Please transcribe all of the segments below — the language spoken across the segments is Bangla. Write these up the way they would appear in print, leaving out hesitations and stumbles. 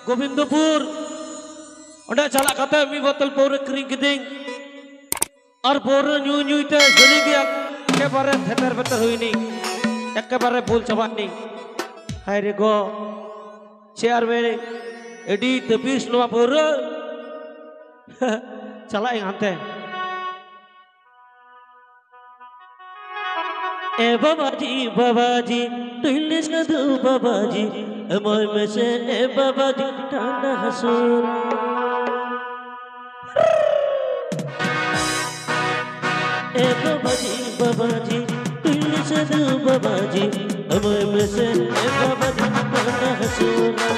गोविंदपुर ओंडे चला कते मी बोतल पौरे क्रीम किदिंग और पौरे न्यू न्यू ते जली गया के बारे थेतर बेतर हुईनी एक बारे भूल चबानी हाय रे गो चेयर में एडी तपीस नवा पौरे चला हांते ए बाबाजी तुल्ले साधु बाबाजी अमर में से ए बाबाजी टाना हसूरा ए बाबाजी तुल्ले साधु बाबाजी अमर में से ए बाबाजी टाना हसूरा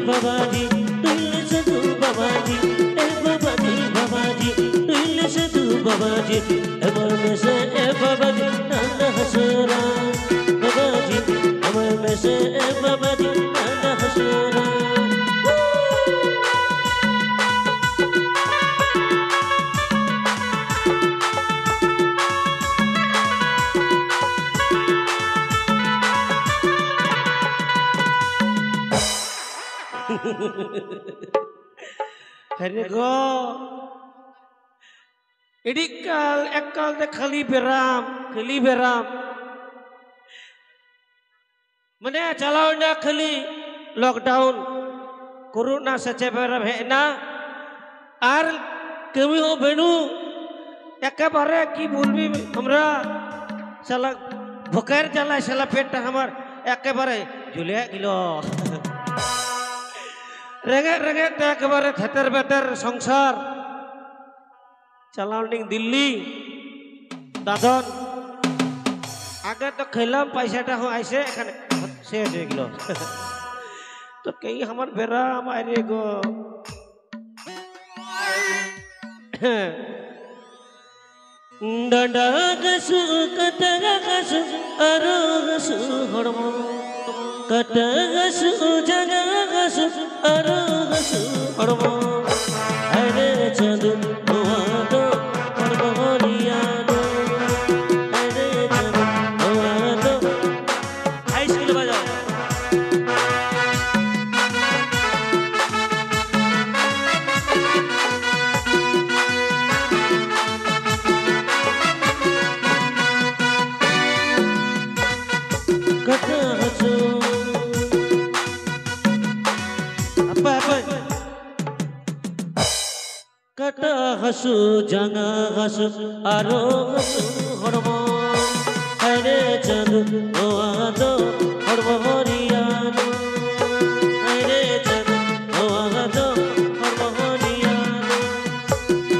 बाबाजी तुल्ले साधु बाबाजी ए बाबाजी तुल्ले साधु बाबाजी अमर में से ए बाबाजी टाना हसूरा बाबाजी अमर में से ए बाबाजी टाना हसूरा अरे गो इडिकल एकल दे खाली बेराम मने चलाओ ना खाली लॉकडाउन कोरोना सचे बेराम है ना आर कमी हो बेनु एक बारे की बोलबी हमरा चला भुकर चला चला पेट हमार एक बारे जुलिया गिलो रेगे रेगे एक बारे थेतर बेतर संसार चलाउंडिंग दिल्ली दादन आगे तो खेलाम पैसाटा हो ऐसे एखाने शेष हो गिलो तो कई हमार बेरा हमारे गो डंडा गसु कटा गसु अरो गसु हड़मो कटा गसु जगा गसु अरो गसु हड़मो अरे चंदू हुआ दो हड़मो लिया दो अरे चंदू हुआ दो हाई स्कूल बजाओ कटा हसू कटा हसु जंगा हसु आरो हसु हड़मो अरे चंदू हुआ दो हड़मो हरिया दो अरे चंदू हुआ दो हड़मो हरिया दो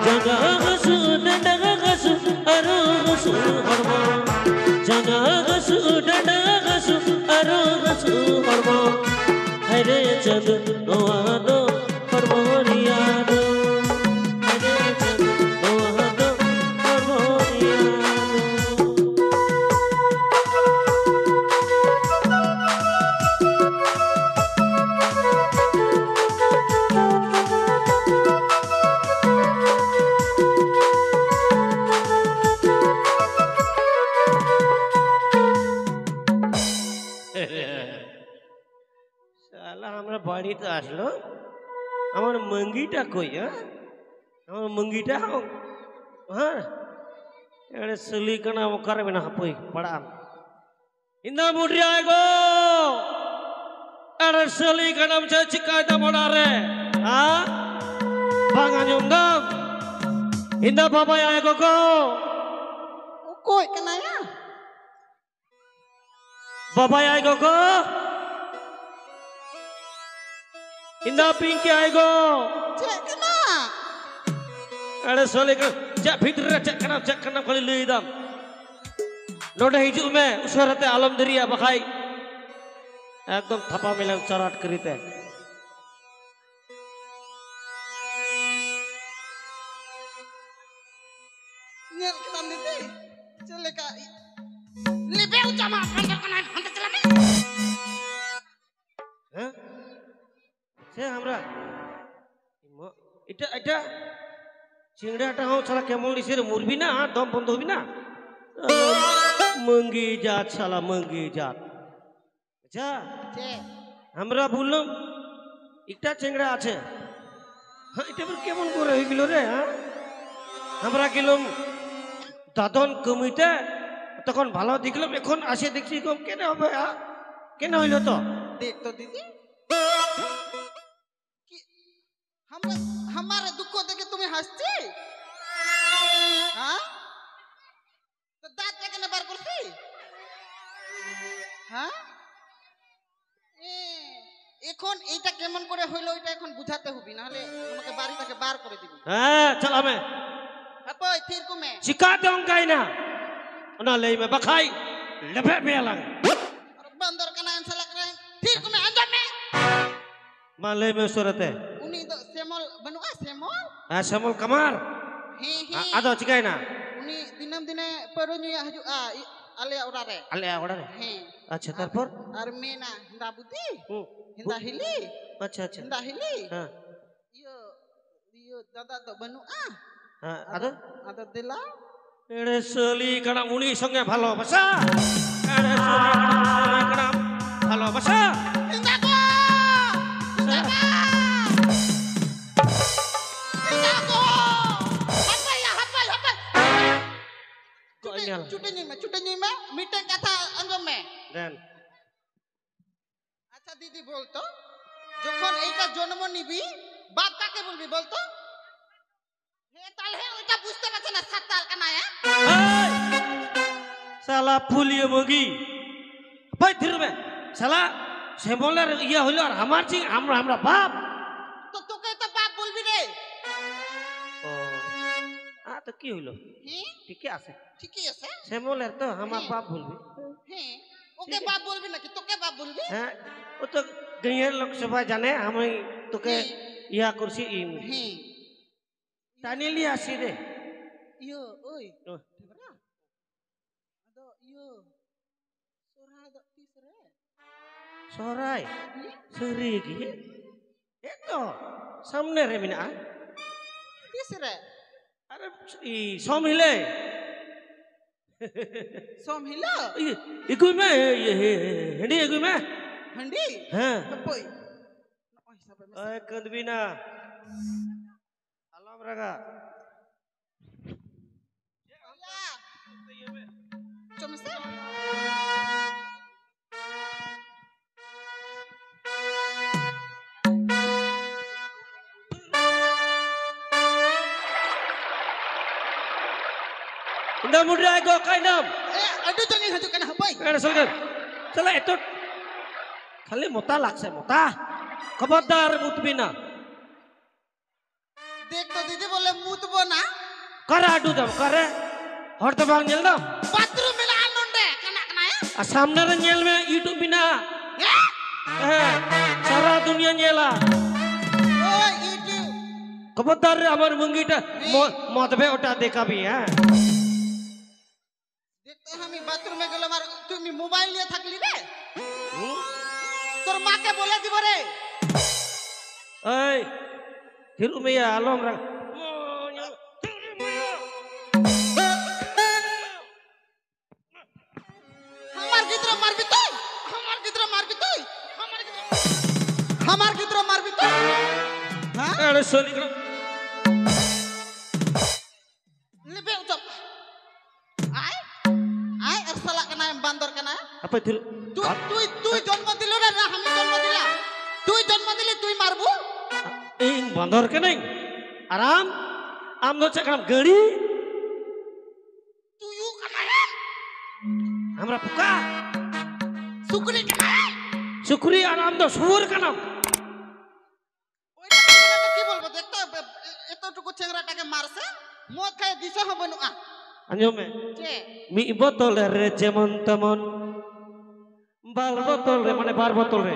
जंगा हसु डंडा हसु आरो हसु हड़मो जंगा हसु डंडा हसु आरो हसु हड़मो अरे चंदू हुआ दो हड़मो हरिया दो अरे चंदू हुआ दो हड़मो हरिया दो साला हमरा बाड़ी तो आसलो আমার मंगीटा কই আমার मंगीटा हो हां एड़े सली कना करे बिना हपई पड़ा इंदा मुड्री आगो एड़े सली कना मचे चिकाय दा मोड़ा रे हां bang anjum dam inda baba आगो को Koi kenaya? Bapak ay go. Indah pinky ay go. Cek kena. Ada soalnya kan, cak fitra cak kena kali lidam. Noda hijau me, usharate alam deriya bakai. Ekdom thapa milam charat करते Nyel kita dite. Cele ka. Libe ucama pandar kena hantar celana. Hah? Saya hamra. Ita Cingda tahu salah kemul disir murbina, dom ponto bina. Menggijat salah menggijat. Acha. Cek. আমরা বললাম একটা চেংড়া আছে হ্যাঁ এটা কেমন করে হয়ে গেল রে হ্যাঁ আমরা গেলাম দাদন কমিতে তখন ভালো দেখলাম এখন আসে দেখছি কম কেন হবে কেন হইল তো देख तो दीदी कि हमारे दुखों देख के तुम्हें हंसती हाँ तो दांत लेके न बार करती हाँ এখন এইটা কেমন করে হইলো এটা এখন বুঝাতে হবে না হলে তোমাকে বাড়ি থেকে বার করে দিব হ্যাঁ চল আমি আপই থির কুমে শিকাতে অঙ্কাই না ওনা লই মে বখাই লেফে মে লাগ বন্দর কানা সালা করে থির কুমে আন্দর মে মালে মে সুরতে উনি তো সেমল বনুয়া সেমল হ্যাঁ শ্যামল কামার হে হে আদো চিকাই না উনি দিনম দিনে পরনিয়া হাজুআ আলে ওরারে আলে ওড়ারে হ্যাঁ আচ্ছা তারপর আর মেনা হিন্দা বুদ্ধি হিন্দা হিলি আচ্ছা আচ্ছা হিন্দা হিলি হ্যাঁ ইয়ো ইয়ো দাদা তো বনুয়া হ্যাঁ আদো আদা দিলা এড়ে সলি কানা উনি সঙ্গে ভালোবাসা এড়ে সলি কানা ভালোবাসা হিন্দা গো হিন্দা গো হাপাই চুটে নিমা মিটে কথা আঞ্জম মে দেন আচ্ছা দিদি বলতো যখন এইটা জন্ম নিবি বাপ কাকে বলবি বলতো হে তাল হে ওইটা বুঝতে পারছ না সাত তাল কানায়া সালা ফুলিয়ে মগি ভাই ধীরবে সালা শ্যামলের ইয়া হইল আর আমার জি আমরা বাপ তো তোকে তো বাপ বলবি রে ও তো কি হইল হ্যাঁ ঠিকই আছে ঠিকই আছে শ্যামলের তো আমার বাপ বলবি হ্যাঁ ওকে বাপ বলবি নাকি তোকে বাপ বলবি হ্যাঁ ও তো গাঁয়ের লোক সবাই জানে আমি তোকে ইয়া করছি হ্যাঁ টানি লিয়ে আসি রে ইয়ো ওই দেবরা আদো ইয়ো সোরা দ তিসরে সরাই সরি কি এতো সামনে রে মিনা তিসরে আরে ই সমহিলে সমহিলা ইগুই মে হেডি ইগুই মে হন্ডি হ্যাঁ কই ওই সাবে ওই কদবি না আলাম রাগা চমসে Indah muda go kainam. aduh jani haju kana hapai Ada selgan. Salah itu. Kali mota lakse mota. Khobardar mutbina. দেখ তো দিদি বলে মুতবো না Kara adu dam kare. Horta bang nyel dam. Bathroom মেলা আনন্দে কানা কানা A samne re nyel me YouTube bina. Sara dunia nyela. ও YouTube Khobardar amar mungita modbe ota dekabi ha. দেখতে আমি বাথরুমে গেলাম আর তুমি মোবাইল নিয়ে থাকলি রে তোর মাকে বলে দিব রে Oi. Thiru me ya alom rang. আমার গিদ্র মারবি তুই আমার গিদ্র মারবি তুই হ্যাঁ Ada soli kena. লিবে উচপ আয় আয় আর সালা কানা বান্দর কানা Apa thiru? তুই জন্ম দিল রে না আমি জন্ম দিলাম তুই জন্ম দিলি তুই মারবো Ing bandor kening. Aram. Am no cakram gari. তুইও কানা हमरा पुका सुकुरी केना सुखरी আর নাম তো সুর কেন ওইটা বলে কি বলবো দেখতো এতটুকু চেংড়াটাকে মারছে মদ খায় দিছে হবে না আঞ্জমে যে মি বোতলের রে যেমন তেমন বাল বোতল রে মানে বার বোতল রে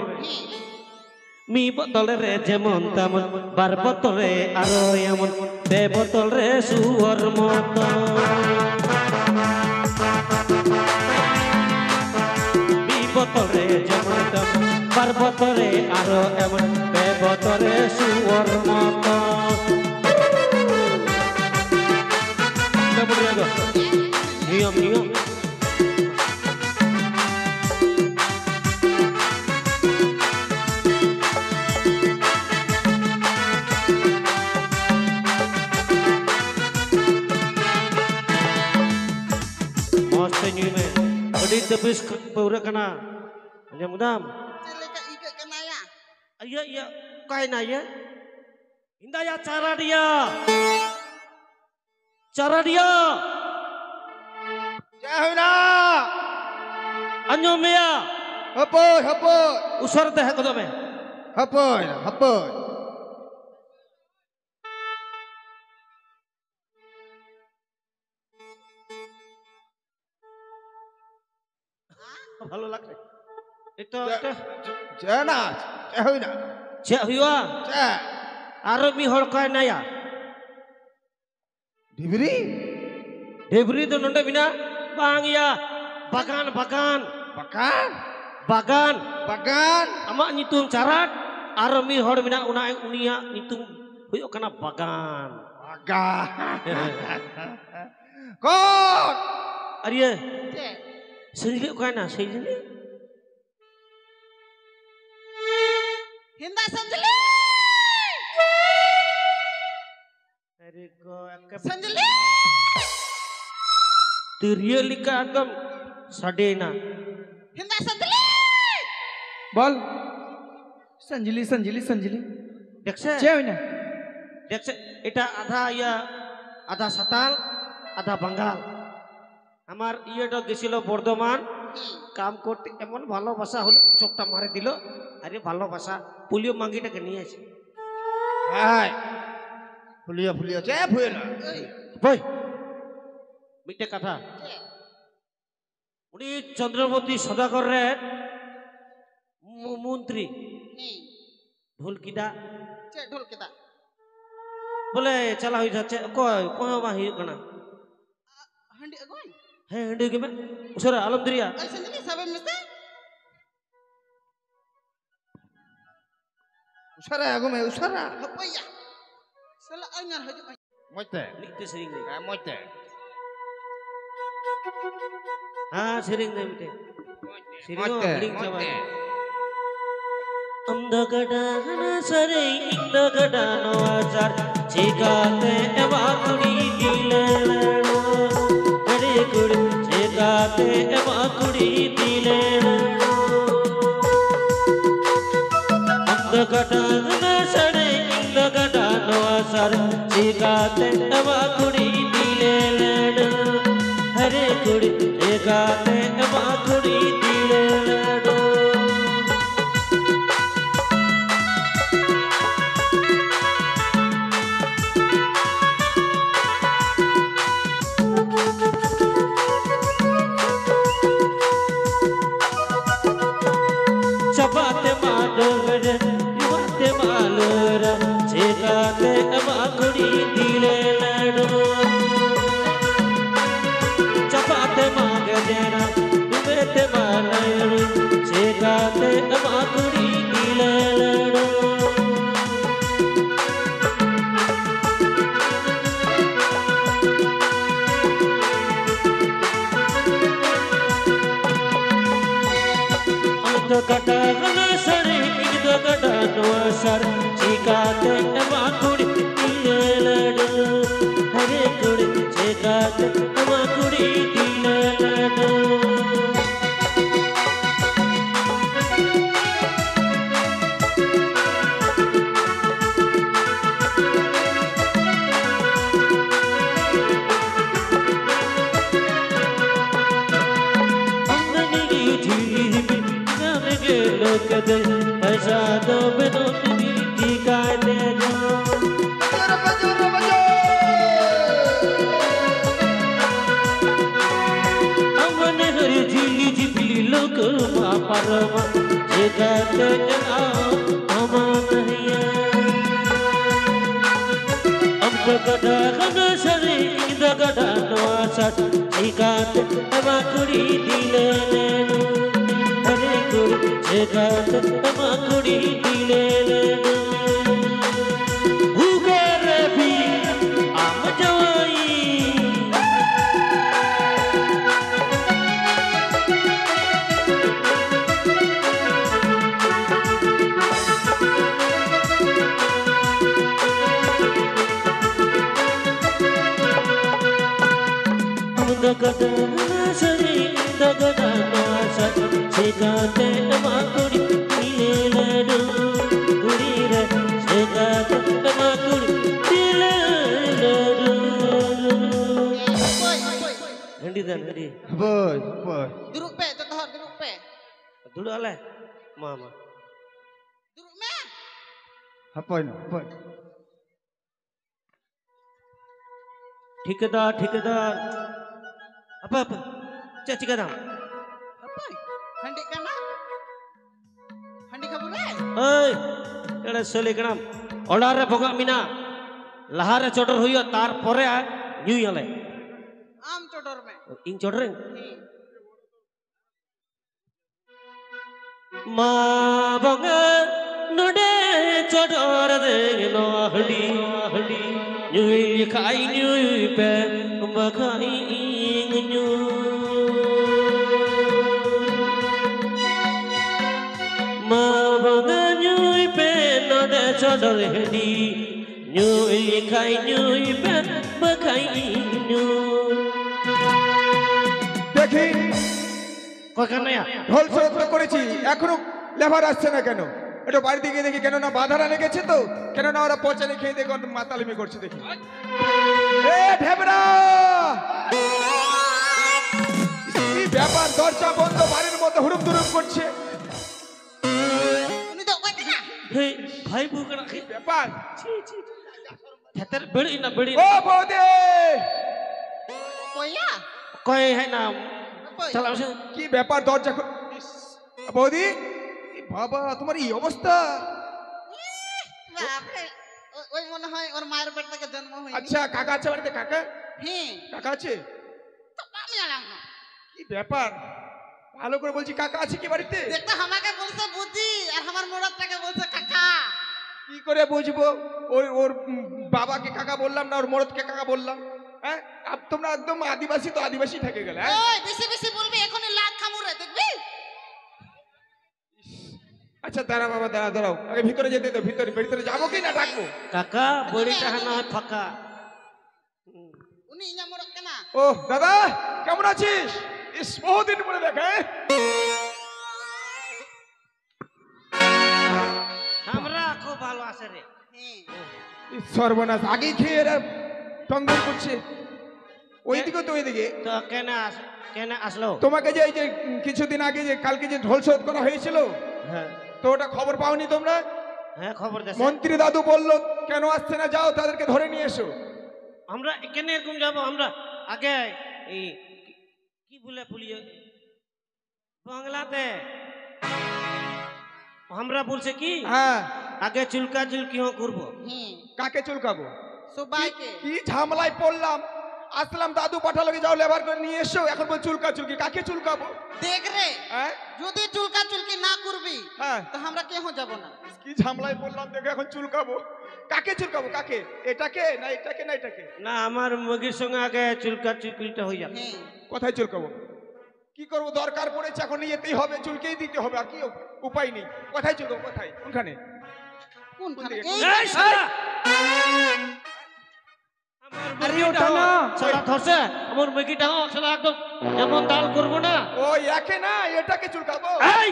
মি বোতল রে যেমন তেমন বার বোতল রে আরো এমন বে বোতল রে সুর মত মি বোতল রে যেমন তেমন বার বোতল রে আরো এমন বে বোতল রে সুর মত নিয়ম নিয়ম मस्त न्यू में अड़ी तबिस पूरा कना अरे मुदाम Celeka ike kena ya. iya iya kai na ya indah ya cara dia Jahuna. anyo me ya Hapoi. usar teh ko me Hapoi. ভালো লাগছে এটা এটা Jana. Jahuna. che huwa Jah. aro mi hor kai na ya Diberi. debri do nonde bina bang ya bagan Bagan. amak nyitung carat aro mi hor bina unia nyitung huyok kana bagan Kon. Arya Je. sendiri kai na sendiri Hinda Sanjali. अरे को Sanjali. तिरिया लिखा अकम सडेना Hinda Sanjali. Bol. Sanjili. देखसे Jahuna. देखसे इटा आधा सताल आधा बंगाल हमार ये डो गेसिलो बर्धमान काम करते एमन ভালোবাসা হলো চোখটা মারে দিল আরে ভালোবাসা পুলিও মাঙ্গিটাকে নিয়ে আসে Hai. Fulia. Jah fuela. ভাই মিটে কথা Je. উনি চন্দ্রবতী সদাগর রে মন্ত্রী ঢোলকিটা Je ঢোল kita. বলে চালা হয়ে যাচ্ছে কয় কয় বা হিউ কানা Handi agoy. হ্যাঁ হেঁটে গেবে উসরা আলমদরিয়া Ay Sanjali sabe mesti. Usara. Apa ya? Sala angar haju. Moite. নিতে সেরিং নেই Moite. হ্যাঁ সেরিং নেই মিটে সেরিং Moite. লিং চাবাই अंधगडान सरे इंदगडान वाचार चेकाते एवा कुड़ी दिलेनो अरे कुड़ी चेकाते एवा कुड़ी दिलेनो अंधगडान सरे इंदगडान वाचार चेकाते एवा कुड़ी दिलेनो अरे कुड़ी चेकाते एवा कुड़ी दिलेनो चपाते मालोर युवाते मालोर चेकाते अमाकुड़ी दिले लड़ो चपाते मागदेना डुबेते मालोर चेकाते अमाकुड़ी दिले लड़ो Kadang sari itu kadang wasar cikate emakuri dileladu hari kuri cikate emakuri dileladu के दे ऐसा तो बेनो तुम्ही की काय दे जाओ हमने हर झीली झिपली लोक मा परमा जगत जना हम नहीं हम गदा गदा सरे गदा नवासा जिगात मा कुड़ी दिले लेनु हरे गुरु जिगात मा कुड़ी दिले लेनु भूगर भी आम जवाई गदा सरे गदा नवासा जिगात मा कुड़ी दिले लेनु गुड़ी रे जिगात मा कुड़ी दिले लेनु हंडी दा हंडी বই বই Duduk pe, contoh duduk pe. dulu ale mama Duduk me. হাপয় না হাপয় ठेकेदार ठेकेदार apa apa cak cik kadang Apa? Handi kana? Handi kabur be? oi एड़ा सोले kadang order re boga mina lahar re chotor hoyo tar pore nyui ale Am chodor me. ing chotor Nih. ma boga node chotor de no hadi hadi nyui khai nyui pe ma khai nyu ma boga nyui pe node chotor hadi nyui khai nyui pe ma khai nyu দেখি koi karna ya ঢোল শব্দ করেছি এখনো লেবার আসছে না কেন একটু বাড়ি দিকে দেখি কেন না বাধারা লেগেছে তো কেন না ওরা পচানে খেয়ে দেখো মাতালিমি করছে দেখি এ ঢেবরা কি ব্যাপার দরজা বন্ধ বাড়ির মধ্যে হুড়ুম দুরুম করছে Ini dok koi kana? hei bhai bu kana কি ব্যাপার chi chi theter bedi na bedi ও বৌদি Koi ya? koi hai na Apa? চালাও সে কি ব্যাপার দরজা বৌদি এ বাবা তোমার এই অবস্থা বাপরে ওই মনে হয় ওর মায়ের পেট থেকে জন্ম হয়নি আচ্ছা কাকা আছে বাড়িতে কাকা হ্যাঁ কাকা আছে তো আমি জানলাম না কি ব্যাপার ভালো করে বলছি কাকা আছে কি বাড়িতে দেখতে আমাকে বলছে বুঝি আর আমার মোড়ারটাকে বলছে কাকা কি করে বুঝবো ওর ওর বাবাকে কাকা বললাম না ওর মরদকে কাকা বললাম হ্যাঁ তোমরা একদম আদিবাসী তো আদিবাসী থেকে গেলে হ্যাঁ ওই বেশি বেশি বলবি এখনই লাত খামুরে দেখবি আচ্ছা দাঁড়া বাবা দাঁড়া দাঁড়াও আগে ভিতরে যেতে তো ভিতরে যাবো কি না ডাকবো কাকা বড়ি টাকা না ফাঁকা উনি ইনা মোড়ক কেনা ও দাদা কেমন আছিস ইস বহুদিন পরে দেখে আমরা খুব ভালো আছে রে হ্যাঁ সর্বনাশ আগেই খেয়ে এরা টঙ্গল করছে ওইদিকে তো ওইদিকে তো কেন আসলো তোমাকে যে এই যে কিছুদিন আগে যে কালকে যে ঢোল শোধ করা হয়েছিল হ্যাঁ তো ওটা খবর পাওনি তোমরা হ্যাঁ খবর দেছে মন্ত্রী দাদু বললো কেন আসছে না যাও তাদেরকে ধরে নিয়ে এসো আমরা এখানে এরকম যাব আমরা আগে এই কি বলে পুলিশ বাংলাতে আমরা বলছে কি হ্যাঁ আগে চুলকা চুলকি করবো হ্যাঁ কাকে চুলকাবো সবাইকে কি ঝামেলায় পড়লাম আসলাম দাদু পাঠালো যাও লেবার করে নিয়ে এসো এখন বল চুলকা চুলকি কাকে চুলকাবো দেখ রে হ্যাঁ যদি চুলকা চুলকি না করবি হ্যাঁ তো আমরা কেহ যাব না কি ঝামেলায় পড়লাম দেখে এখন চুলকাবো কাকে চুলকাবো কাকে এটাকে না এটাকে না এটাকে না আমার মুগির সঙ্গে আগে চুলকা চুলকিটা হয়ে যাবে হ্যাঁ কোথায় চুলকাবো কি করবো দরকার পড়েছে এখন যেতেই হবে চুলকেই দিতে হবে আর কি উপায় নেই কোথায় চুলকাবো কোথায় কোনখানে কোনখানে দিকে? এই এই শালা আরে ওটা না শালা ধরছে আমার মুগিটা শালা একদম এমন দাল করবো না ওই একে না এটাকে চুলকাবো এই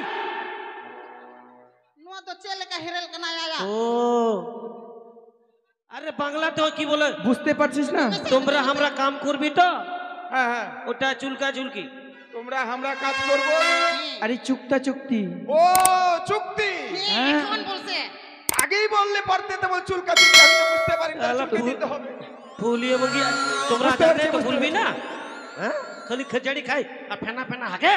নো তো চেলে কা হেরেল কেনা আয়া ও আরে বাংলাতে কি বলে বুঝতে পারছিস না তোমরা আমরা কাম করবি তো হ্যাঁ হ্যাঁ ওটা চুলকা চুলকি তোমরা আমরা কাজ করব। আরে চুক্তা চুক্তি। ও চুক্তি কোন বলছে? আগেই বললে পারতে তো বল চুল কাটি আমি তো বুঝতে পারি না আলা, চুক্তি দিতে হবে। ফুলিয়ে মুগি তোমরা বুঝতে জানে পারছি, তো বুঝতে ভুলবি পারছি। না হ্যাঁ খালি খিচুড়ি খাই আর ফেনা ফেনা হাগে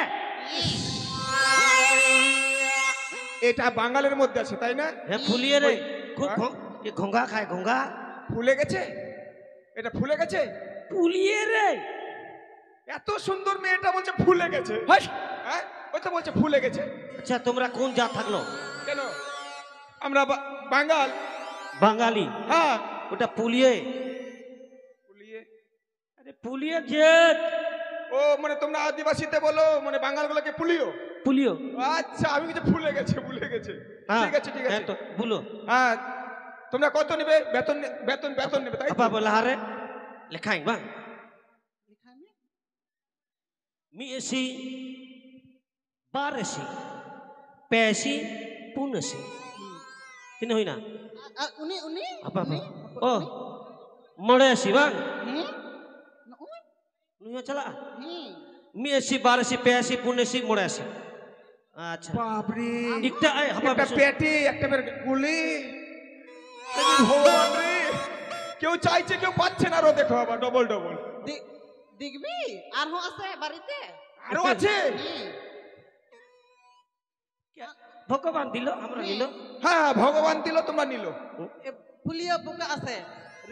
এটা বাঙালির মধ্যে আছে তাই না? হ্যাঁ ফুলিয়ে রে হ্যাঁ? ঘোঙ্গা খায় ঘোঙ্গা ফুলে গেছে, এটা ফুলে গেছে। ফুলিয়ে রে এত সুন্দর মেয়েটা বলছে ফুলে গেছে। হ্যাঁ ওই তো বলছে ফুলে গেছে। আচ্ছা তোমরা কোন জাত থাকলো? কেন আমরা বাঙাল। বাঙালি? হ্যাঁ ওটা পুলিয়ে। ফুলিয়ে আরে পুলিয়ে জেট। ও মানে তোমরা আদিবাসীতে বলো মানে বাঙালগুলোকে পুলিও। পুলিও। আচ্ছা আমি কিছু ভুলে গেছে ভুলে গেছে। হ্যাঁ, ঠিক আছে ঠিক আছে হ্যাঁ তো বলো। হ্যাঁ তোমরা কত নেবে বেতন? বেতন বেতন নেবে তাই তো? apa belahare lekain bang mi esi baresi pesi punesi ini hoina উনি উনি apa apa oh modesi bang হুম nuya chala হুম mi esi baresi pesi punesi modesi acha বাপরে ikta ay apa একটা পেটে একটা গুলি ভগবান রে কেউ চাইছে কেউ পাচ্ছে না। আরো দেখো আবার ডবল ডবল দেখবি আর হো আছে বাড়িতে আরো আছে। হুম ভগবান দিল আমরা নিল হ্যাঁ ভগবান দিল তোমরা নিল। ফুলিয়া পোকা আছে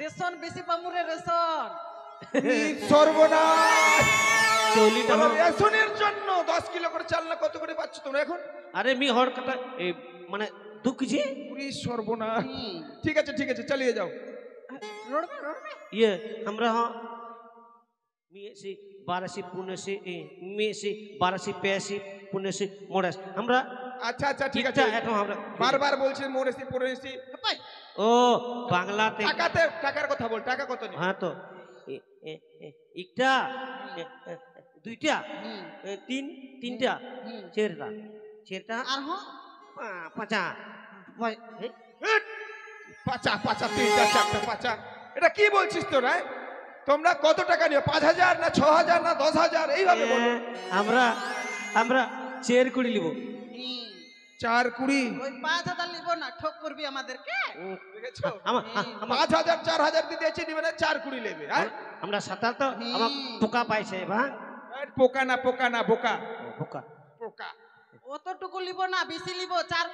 রেশন বেশি পামুরে রেশন সর্বনাশ চলিটা আমার রেশনের জন্য 10 কিলো করে চাল না কত করে পাচ্ছ তোমরা এখন? আরে মি হড় কাটা এই মানে দুঃখজি পুরি সর্বনাশ। হুম ঠিক আছে চালিয়ে যাও। রড়বে রড়বে ये हमरा हाँ मी से 12 पुणे से मी से 12 पैसे पुणे से मोड़स हमरा আচ্ছা আচ্ছা ঠিক আছে এখন আমরা বারবার বলছি মোরেসি পড়েছি। পাই ও বাংলাতে টাকাতে টাকার কথা বল টাকা কত নিবে? हाँ तो একটা দুইটা হুম তিনটা হুম চারটা আর হো পাঁচা হেট! পাঁচা পাঁচা তিনটা চারটা পাঁচা এটা কি বলছিস তোরা? তোমরা কত টাকা নিও? 5,000 না 6,000 না 10,000 এইভাবে বলো। আমরা আমরা চের কুড়ি লিব হুম 4-20 ওই 5,000 নিব না ঠক করবি আমাদেরকে দেখেছো? আমার 5,000 4,000 দিতে এসে দিবে না 4-20 নেবে। হ্যাঁ আমরা সাঁতার তো আমার পোকা পাইছে ভাঙ পোকা না বোকা পোকা পোকা। অতটুকু লিব না বেশি লিব 4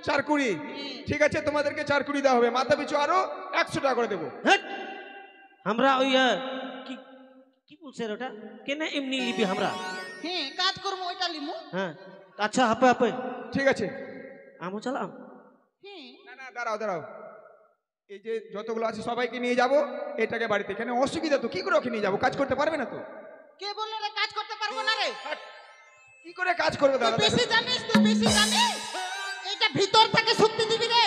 4-20 ঠিক আছে তোমাদেরকে 4-20 দেওয়া হবে। মাথা পিছু আরো 100 টাকা করে দেবো। হেট! আমরা ওই কি কি বলছে ওটা কেন এমনি লিবি আমরা হ্যাঁ কাজ করবো ওইটা লিমু হ্যাঁ আচ্ছা হাপে হাপে ঠিক আছে আমো চালাম হ্যাঁ না দাঁড়াও এই যে যতগুলো আছে সবাইকে নিয়ে যাব এটাকে বাড়িতে। কেন অসুবিধা তো কি করে ওকে নিয়ে যাবো? কাজ করতে পারবে না তো? কে বললো রে কাজ করতে পারবো না রে কি করে কাজ করবে তুই দাদা? বেশি জানিস এটা ভিতর থেকে শক্তি দিবি রে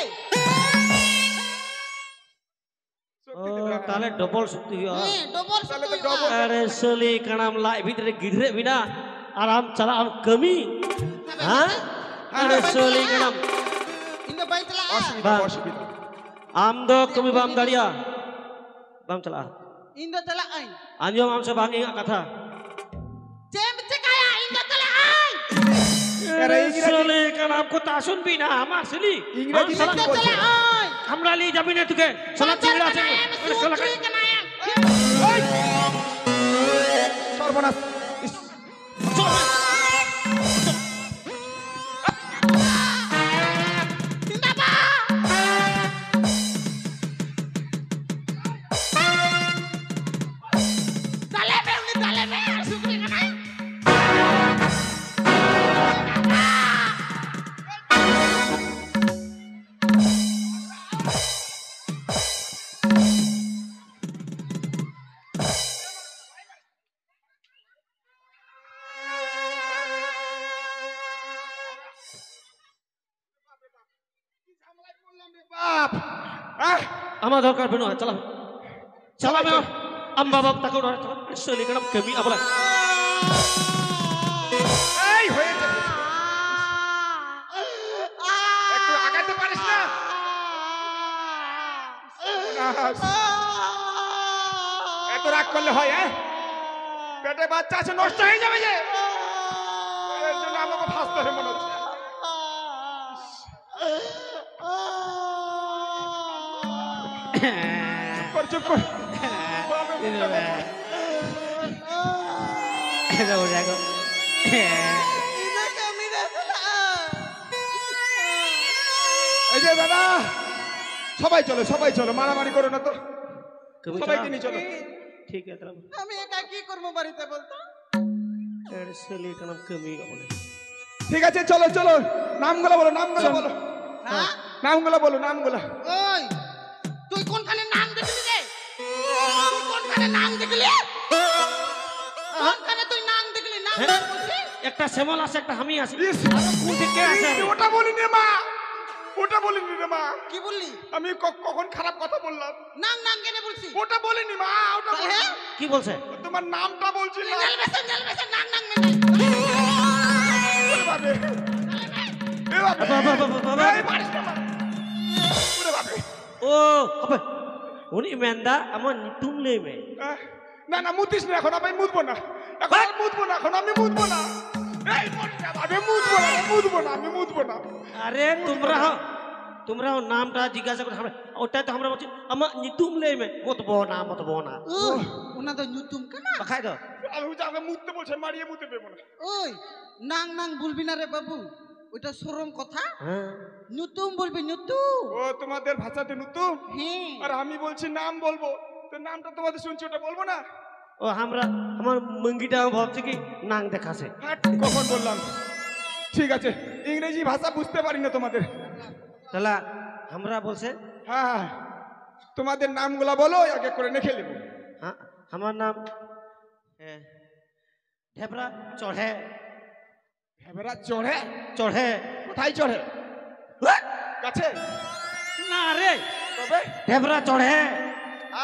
শক্তি ও দেবে, হ্যাঁ। তাহলে ডবল শক্তি হয় হ্যাঁ ডবল তাহলে তো শক্তি double। अरे सली कणाम लाई भीतर गिरे बिना आराम चला हम कमी हाँ अरे सली कणाम ইন্দো বাইতলা অসুবিধা বাহ। অসুবিধা आम दो कमी बाम दाड़िया बाम चला ইন্দো তলা আই anjom am se bangi kata জেম চেকায়া ইন্দো তলা আই अरे अरे सली कणाम को तासुन बिना हम असली इंग्रजी में ইন্দো কি বলছে? তলা আই हमरा ली जमीन है तुके सला चिंगड़ा से अरे सला সুত্রি কানায়া ওই! সর্বনাশ ইস, জিন্দাবাদ দালে বে সুত্রি কানায়া বাপ আহ! আমার দরকার বেনো চলা চলা মে আম বাবা তাকে চলা সলি কণাম কমি abla এই হয়েছে একটু আগাতে পারিস না? সর্বনাশ। এত রাগ করলে হয়? পেটে বাচ্চা আছে নষ্ট হয়ে যাবে যে আমাকে ফাঁসতে হবে মনে হচ্ছে। চুপ কর বাবা, এই যে দাদা, সবাই চলো মারামারি করো না তো, সবাইকে নিয়ে চলো। ঠিক আছে আমি একা কি করবো বাড়িতে বলতো? ঠিক আছে চলো নামগুলো বলো হ্যাঁ? নামগুলো বলো নামগুলো। ওই তুই কোনখানে নাম দেখলি রে? তুই কোনখানে নাম দেখলি? কোনখানে তুই নাম দেখলি? নাম হ্যাঁ? বলছিস? একটা শ্যামল আছে, একটা আমি আছি। ইস, কোন থেকে আছে? ওটা বলিনি রে মা, কি বললি? আমি কখন খারাপ কথা বললাম? নাম নাম কেন বলছিস? ওটা বলিনি মা, ওটা তাহলে? বলিনি। কি বলছে? তোমার নামটা বলছি না। নেল বেসন নাম নাম ওরে বাপরে, এ বাপরে, বাবা। এই মারিস না মা। ওরে বাপরে, ও আবে উনি মেন্দা আমার নিতুমলে মে। না মুতিস না এখন, আমি মুতবো না এখন, আমি মুতবো না। এই মরিস না বাপরে, আমি মুতবো না। আরে তোমরা নামটা জিজ্ঞাসা করে আমরা, ওটাই তো আমরা বলছি আমার নিতুমলে মে। মতবো না ও ওনা তো নিতুম কেন? খাই দাও। আমি যাকে মুততে বলছে, মারিয়ে মুতে দেবো না। ওই নাং বলবি না রে বাবু, ওটা শরম কথা। হ্যাঁ নিতুম বলবি নিতুম। ও তোমাদের ভাষাতে নুতুম, হ্যাঁ আর আমি বলছি নাম বলবো, তো নামটা তোমাদের শুনছি, ওটা বলবো না? ও আমার মঙ্গিটা ভাবছে কি নাং দেখাছে। হাট, কখন বললাম? ঠিক আছে, ইংরেজি ভাষা বুঝতে পারি না তোমাদের। তাহলে আমরা বলছে হ্যাঁ, তোমাদের নামগুলা বলো, এক এক করে লিখে নেবো। হ্যাঁ আমার নাম ঢেবরা চড়ে। হেবরা চড়ে? চড়ে কোথায় চড়ে? গাছে? না রে, তবে ঢেবরা চড়ে।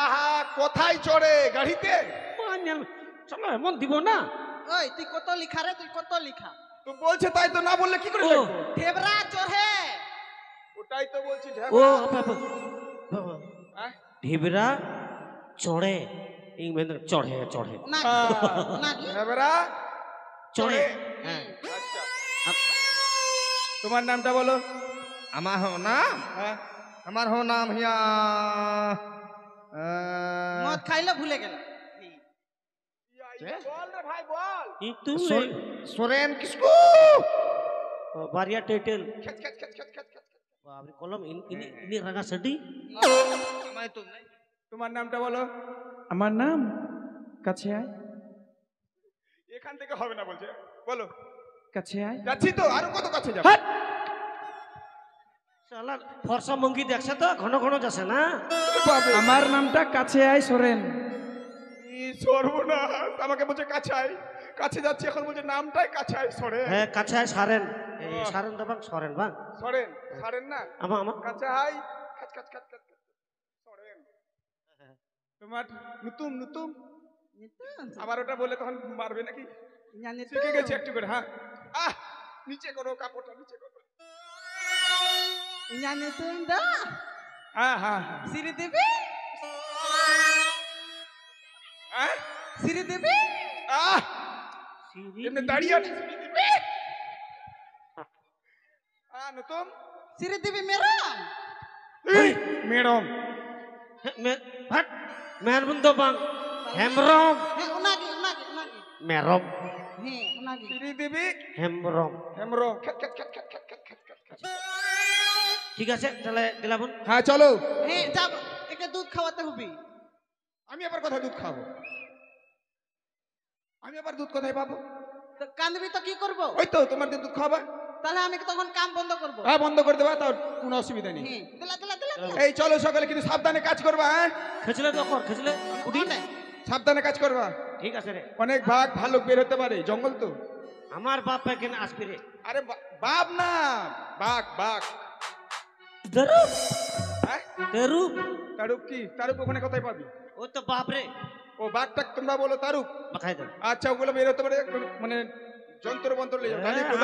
আহা, কোথায় চড়ে? গাড়িতে? চলো এমন দিব না। ওই তুই কত লিখা রে? তুই কত লিখা? তো বলছে তাই তো, না বললে কি করে ও। লিখবো? ঢেবরা চড়ে। ওটাই তো বলছি, ও ঢেবরা। হ্যাঁ? ঢেবরা চড়ে, ইংরেজি চড়ে। নাকি হেবরা চড়ে। হ্যাঁ, আচ্ছা। তোমার নামটা বলো। আমার নাম হ্যাঁ, নাম হিয়া মদ খাইলে ভুলে গেল। বল রে ভাই, বল। সোরেন কিসকু। বারিয়া টাইটেল খেচ খেচ খেচ খেচ খেচ খেচ। বাবরে কলম ইনি রাঙা সাডি। তোমার নামটা বলো। আমার নাম কাছে আয়। এখান থেকে হবে না বলছে, বলো। কাছে আয়। যাচ্ছি তো, আরো কত কাছে যাবো? শালা ফর্সা মঙ্গি দেখছে তো, ঘন যাচ্ছে না। বাবা, আমার নামটা কাছে আয় সোরেন। সর্বনাশ, আমাকে বলছে কাছে যাচ্ছি, এখন বলছে নামটাই কাছে সরে। হ্যাঁ কাছে সারেন, সারেন তো বাং সরেন বাং সরেন না, আমার কাছে কাচ সরেন। তোমার নুতুম আবার ওটা বলে তখন মারবে নাকি? শিখে গেছি একটু করে। হ্যাঁ, নিচে করো, কাপড়টা নিচে করো। হ্যাঁ সিঁড়ি দেবী, সিঁড়ি দেবী। এমনি দাঁড়িয়ে আছে, নুতুম সিঁড়ি দেবী মেরাম। ম্যাডাম, ভাট মেরবুন্দ বাং হেমরম হ্যাঁ ওনাকে মেরম হ্যাঁ ওনাকে। শ্রীদেবী হেমরম। ঠিক আছে তাহলে দিলাম। হ্যাঁ চলো। হ্যাঁ যাব, একে দুধ খাওয়াতে হবে। আমি আবার কোথায় দুধ খাবো? আমি আবার দুধ কোথায় পাবো? তো কাঁদবি তো কি করবো? ওই তো তোমার দিয়ে দুধ খাওয়াবা। তাহলে আমি তখন কাম বন্ধ করবো। হ্যাঁ, বন্ধ করে দেবা, তার কোনো অসুবিধা নেই। হ্যাঁ দিলা। এই চলো সকালে, কিন্তু সাবধানে কাজ করবা। হ্যাঁ, খেছলে তো কর, খেছলে উঠি। সাবধানে কাজ করবা। ঠিক আছে রে, অনেক ভালুক বের হতে পারে, জঙ্গল তো। আমার বাপ এখানে আসবি রে। আরে বাপ না, বাঘ। দারুপ হ্যাঁ, দারুপ তারুপ ওখানে কোথায় পাবি? ও তো বাপ রে। ও বাঘটা তোমরা বলো তারুপ। বাখাই দাও। আচ্ছা, ওগুলো বের হতে পারে, মানে যন্ত্র লেগে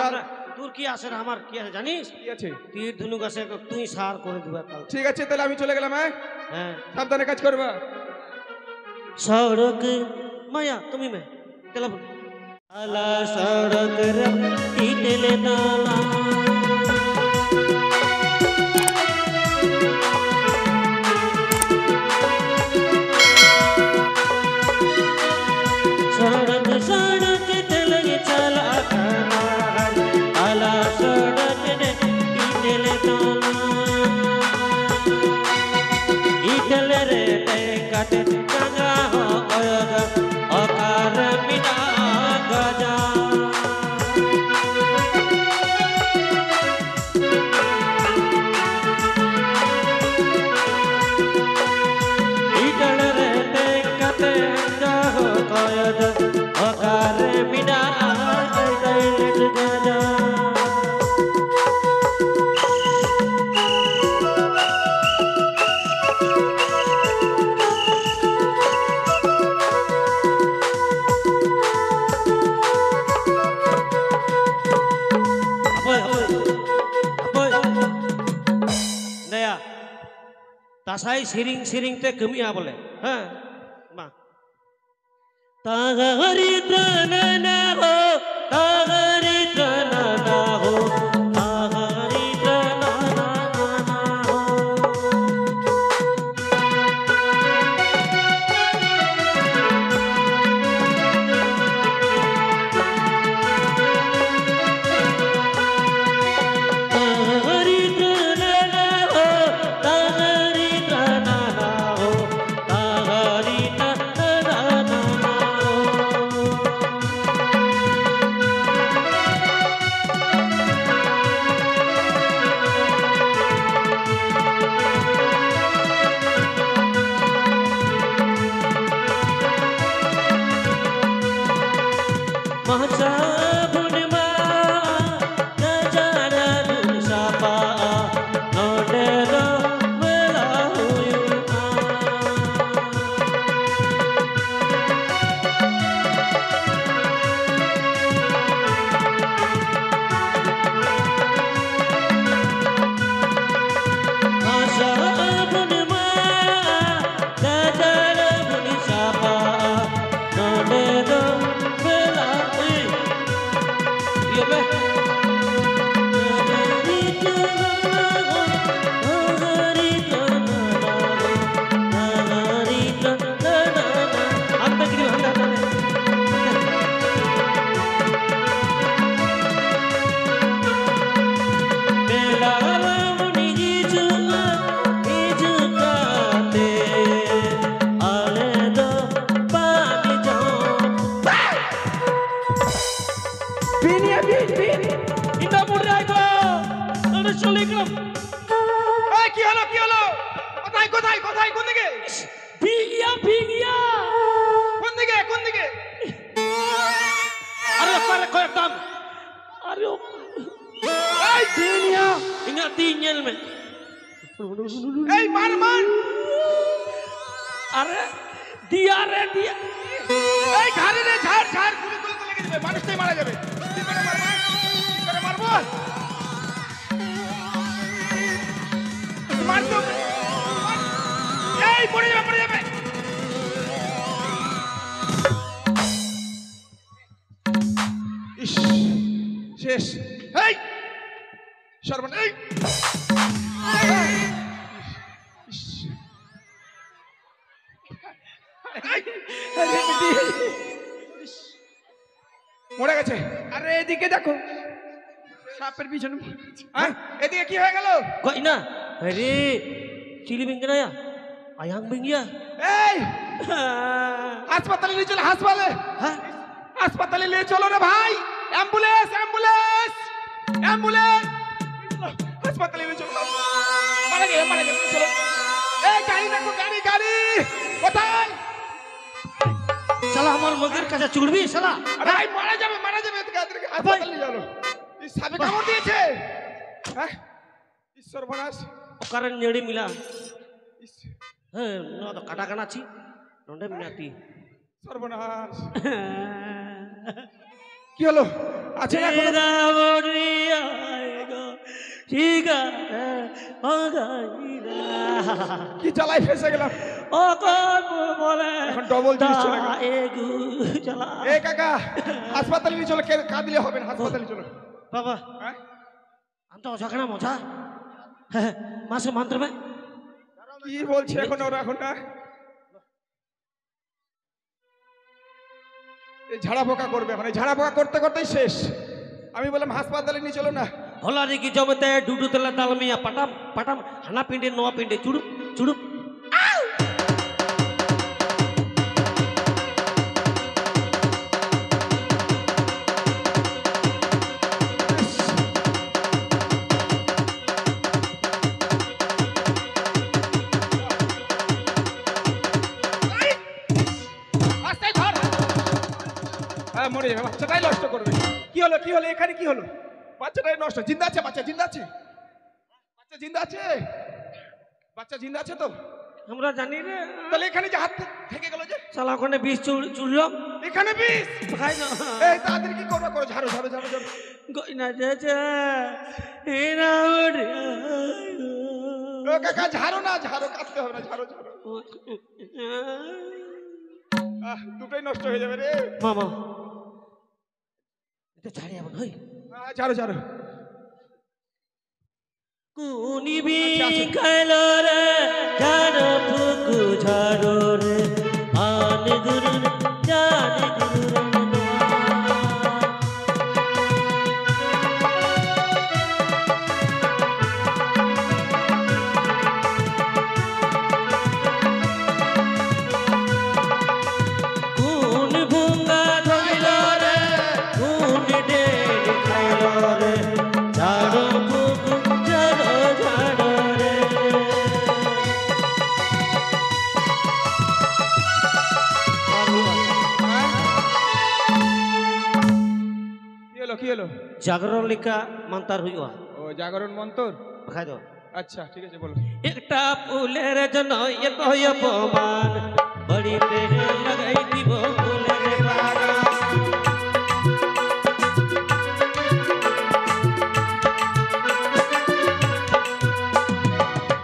যাবে। তোর কি আছে না আমার কি আছে জানিস? কি আছে? তীর ধনুক আছে, তুই সার করে দিবা কাল। ঠিক আছে, তাহলে আমি চলে গেলাম। হ্যাঁ, সাবধানে কাজ করবা। সড়ক মায়া তুমি মে তেলা আলা সড়ক রে ইটেলে দলা सड़क सड़क चले चला आला सड़क ने इटले तोला इटले रे काटे गंगा हो गया अकार मिना गजा इटले रे काटे गंगा हो गया अकार मिना गजा तासाई सिरिंग सिरिंग ते कमी आ बोले हाँ माँ तागरी तना हो तागरी तना हो तागरी तना हो तागरी तना हो तागरी तना हो तागरी तना हो Masa bunima najara dusapa nodero belahuyuta Masa bunima najara dusapa nodero এই কি হলো কোথায় কোথায় কোথায় কোন দিকে ভিগিয়া ভিগিয়া কোন দিকে আরে করে কয়তাম আরে এই দিনিয়া ingat tinyel men এই মার আরে দিয়া রে দিয়া এই ঘাড়ে রে ঝাড় গুলি তো লেগে যাবে মানুষটাই মারা যাবে কি করে মারবো মারতো এই পড়ে যাবে ইস শেষ এই সর্বন এই ইস। মরে গেছে আরে এদিকে দেখো সাপের পিছনে হ্যাঁ এদিকে কি হয়ে গেল kok ina hari cili bingkana ya ayang bing ya এই হাসপাতালে নিয়ে চলো hah হাসপাতালে নিয়ে চলো রে ভাই অ্যাম্বুলেন্স হাসপাতালে নিয়ে চলো মারা গেছে চলো এই গাড়ি দেখো গাড়ি কোথায় salah আমার মগের কাছে চুড়বি শালা আরে ভাই মারা যাবে এদিকে হাসপাতালে নিয়ে চলো এই সাপে কামড় দিয়েছে হ্যাঁ ঈশ্বর বনাস কারণ নেড়ে মিলা ইস, হ্যাঁ না তো কাটা কানা ছি নন্ডে মিনাতি সর্বনাশ কি হলো আছে না কোনো? तेरा बोरी आएगा ठीका কি জ্বালাই ফেসে গেলাম ओ कौन बोले এখন ডবল জিনিস চলে গেল एगू चला এ কাকা হাসপাতালে নিয়ে চলো কা দিলে হবে না হাসপাতালে চলো বাবা হ্যাঁ আমি তো অজাগনা মজা হ্যাঁ মাসে মন্ত্র মে কি বলছে এখন ওরা এখন না এই ঝাড়া পোকা করবে এখন এই ঝাড়া পোকা করতে করতেই শেষ আমি বললাম হাসপাতালে নিয়ে চলো না होला रे की जमते डूडू तला दाल में पटाम पटाम हना पिंडे नवा पिंडे चुड़ुप चुड़ुप মরে যাবে বাচ্চাটাই নষ্ট করবে কি হলো এখানে কি হলো বাচ্চাটাই নষ্ট জিন্দা আছে বাচ্চা জিন্দা আছে বাচ্চা জিন্দা আছে তো हमरा जानी रे তাহলে এখানে যে হাত থেকে গেল যে साला कोने 20 चुड़लो এখানে বিষ भाई ना এই তাদের কি করবে করো ঝাড়ো गोइना जे हेरा उड़ ও কাকা ঝাড়ো না ঝাড়ো কাটতে হবে না ঝাড়ো দুটোই নষ্ট হয়ে যাবে রে मामा এটা ছাড়িয়া বল হই ঝাড়ো कुनी भी कलो रे झाड़ो फुकु झाड़ो रे आन गुरु जान गुरु कुन भूंगा धोइलो रे कुन डेल खाइलो रे झाड़ो फुकु झाड़ो झाड़ो रे কি হলো জাগরণ লিখা মন্তার হইয়া ও জাগরণ মন্তর খাই দাও আচ্ছা ঠিক আছে বলো একটা ফুলের জন্য এত অপমান বড়িতে লাগাই দিব ফুলের বাগান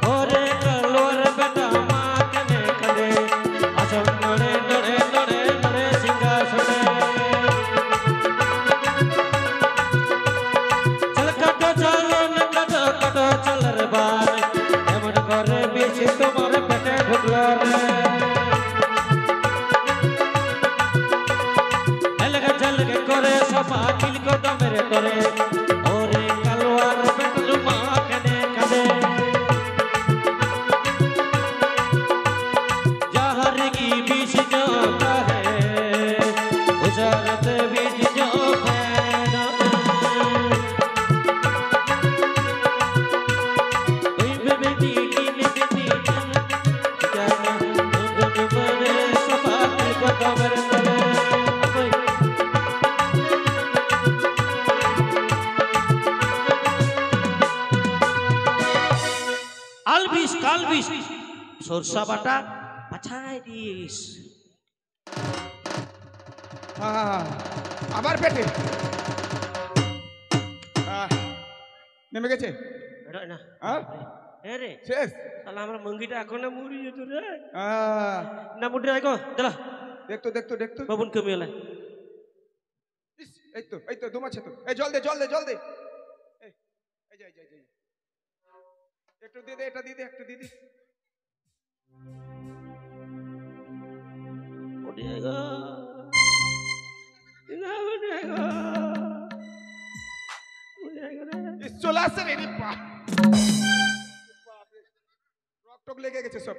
ওরে কালোর বেটা মা কেনে কাঁদে আসন নড়ে নড়ে নড়ে নড়ে সিংহাসনে চল কাটো চলো না কাটো কাটো চল রে বান এমন করে বেশি তোমার পেটে ঢুকলো রে ঝলকে করে সফা কিলক দমের করে ওরে কালোয়ার বেটল মা কেনে কাঁদে जहर की बीच जो है उजरत बीच जो फैला बेटी की बेटी जाना गुन बरे सफा को कबर करे আলবিস কালবিস সরষা বাটা পাছায় দিস আবার পেটে নেমে গেছে এটা না হ্যাঁ এ রে শেষ শালা আমরা মঙ্গিটা এখন মুড়ি যেত রে আহ, না মুড়ি আইগো চলা দেখতো বাবুন কমি হলে ইস, এই তো দুম আছে তো এই জল দে এই, এই যে একটু দিয়ে দে এটা দিয়ে দে একটু দিয়ে দে মুড়ি আইগো না মুড়ি আইগো রে ইস, চলে আসছে রে পা রক টক লেগে গেছে সব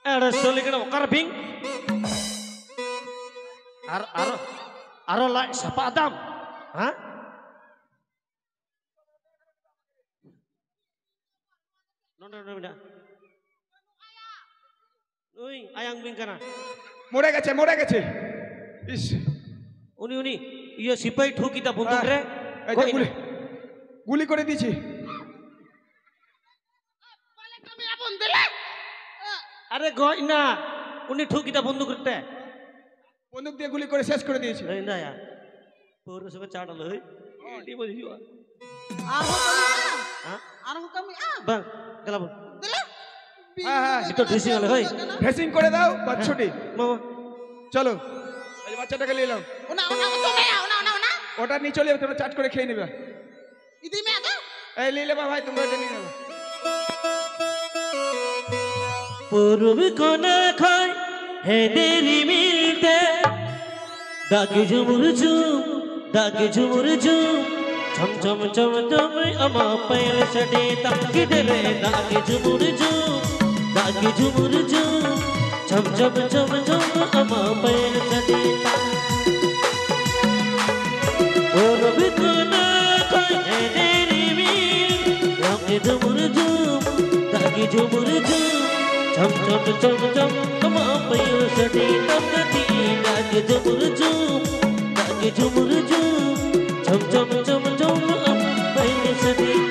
এড়ে সলিগড় ওকার বিং আর লাই সাপা দাম হ্যাঁ নন্ডা ওই আয়াং বিং কানা মরে গেছে ইস উনি ইয়ে সিপাই ঠুকিতা বন্দুক রে এই যে গুলি করে দিয়েছি বলে তুমি আপন দিলে আরে গই না উনি ঠুকিতা বন্দুক রে বন্দুক দিয়ে গুলি করে শেষ করে দিয়েছি রেন্দা या পৌরসভা চাড়াল হই এটি বলিও আর হুকামি হ্যাঁ আর হুকামি বাং গলাব দিলে হ্যাঁ হ্যাঁ তো ড্রেসিং হলে হয় ড্রেসিং করে দাও বাচ্চাটি মামা চলো এই বাচ্চাটাকে নিয়ে এলাম ওনা ওনা তুমি ওনা ওনা ওনা ওটা নিয়ে চলে যাবে তোমরা চাট করে খেয়ে নেবে ইদি মে আদা এই নিয়ে নেবা ভাই তোমরা এটা নিয়ে নেবে पूर्व को न खाए है तेरी मिलते दागे झुमुर झूम दागे झुमुर झूम छम छम छम छम अमा पैर सडे ताकि डरे दागे झुमुर झूम छम छम छम छम अमा पैर सडे पूर्व को न खाए है तेरी मिल दागे झुमुर झूम दागे झुमुर झूम छम छम छम छम कमा पयो सडे तमती दागे झुमुर झूम छम छम छम छम अम पयो सडे